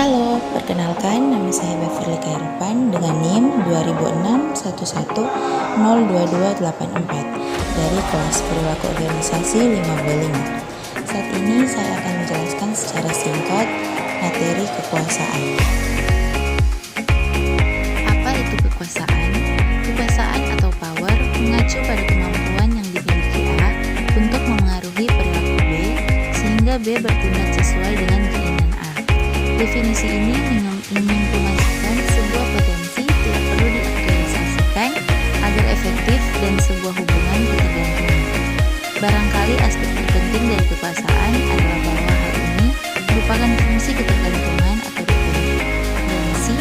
Halo, perkenalkan nama saya Beverly Khairupan dengan NIM 200611022284 dari kelas perilaku organisasi 5B5. Saat ini saya akan menjelaskan secara singkat materi kekuasaan. Apa itu kekuasaan? Kekuasaan atau power mengacu pada kemampuan yang dimiliki A untuk memengaruhi perilaku B sehingga B bertindak sesuai dengan keinginan A. Definisi ini menginformasikan sebuah potensi tidak perlu diaktualisasikan agar efektif dan sebuah hubungan ketergantungan. Barangkali aspek terpenting dari kekuasaan adalah bahwa hal ini merupakan fungsi ketergantungan atau dependensi.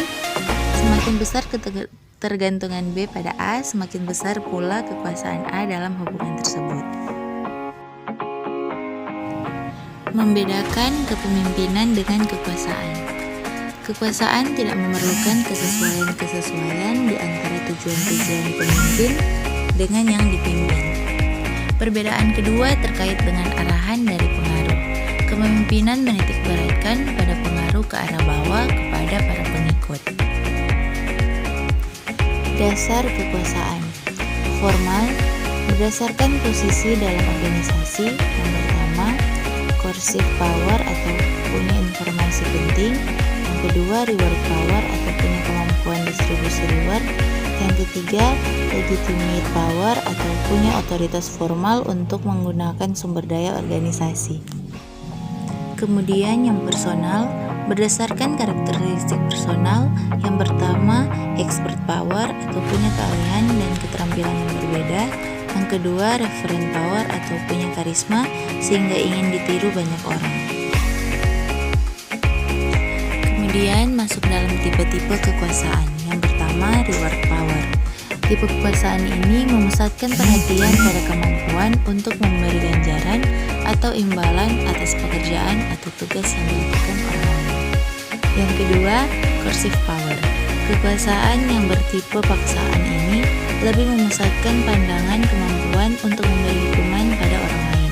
Semakin besar ketergantungan B pada A, semakin besar pula kekuasaan A dalam hubungan tersebut. Membedakan kepemimpinan dengan kekuasaan. Kekuasaan tidak memerlukan kesesuaian di antara tujuan-tujuan pemimpin dengan yang dipimpin. Perbedaan kedua terkait dengan arahan dari pengaruh. Kepemimpinan menitikberatkan pada pengaruh ke arah bawah kepada para pengikut. Dasar kekuasaan. Formal, berdasarkan posisi dalam organisasi. Yang pertama, coercive power atau punya informasi penting. Yang kedua, reward power atau punya kemampuan distribusi reward. Yang ketiga, legitimate power atau punya otoritas formal untuk menggunakan sumber daya organisasi. Kemudian yang personal, berdasarkan karakteristik personal. Yang pertama, expert power atau punya keahlian dan keterampilan yang berbeda. Yang kedua, referent power atau punya karisma sehingga ingin ditiru banyak orang. Kemudian masuk dalam tipe-tipe kekuasaan. Yang pertama, reward power. Tipe kekuasaan ini memusatkan perhatian pada kemampuan untuk memberi ganjaran atau imbalan atas pekerjaan atau tugas yang dilakukan orang lain. Yang kedua, coercive power. Kekuasaan yang bertipe paksaan ini lebih memusatkan pandangan kemampuan untuk memberi hukuman pada orang lain.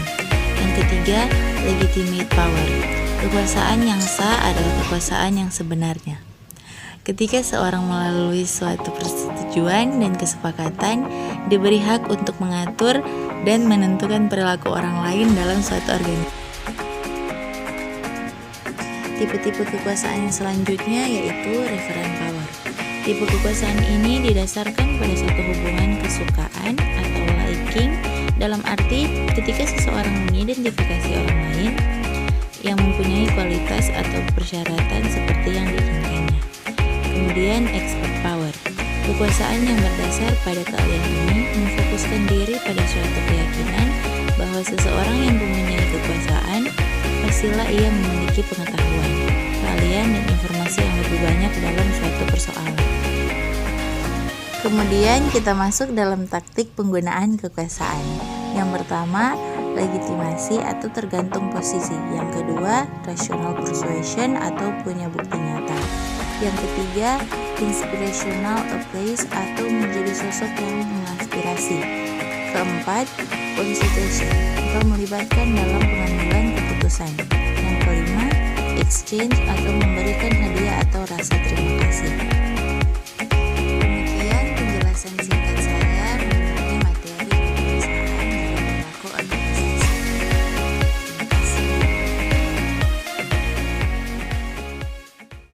Yang ketiga, legitimate power. Kekuasaan yang sah adalah kekuasaan yang sebenarnya. Ketika seorang melalui suatu persetujuan dan kesepakatan, diberi hak untuk mengatur dan menentukan perilaku orang lain dalam suatu organisasi. Tipe-tipe kekuasaan yang selanjutnya yaitu referent power. Tipe kekuasaan ini didasarkan pada suatu hubungan kesukaan atau liking, dalam arti ketika seseorang mengidentifikasi orang lain yang mempunyai kualitas atau persyaratan seperti yang diinginkannya. Kemudian expert power. Kekuasaan yang berdasar pada keahlian ini memfokuskan diri pada suatu keyakinan bahwa seseorang yang mempunyai kekuasaan pastilah ia memiliki pengetahuan, keahlian dan informasi yang lebih banyak dalam suatu persoalan. Kemudian kita masuk dalam taktik penggunaan kekuasaan. Yang pertama, legitimasi atau tergantung posisi. Yang kedua, rational persuasion atau punya bukti nyata. Yang ketiga, inspirational appraise atau menjadi sosok yang menginspirasi. Keempat, consultation atau melibatkan dalam pengambilan keputusan. Yang kelima, exchange atau memberikan hadiah atau rasa terima kasih.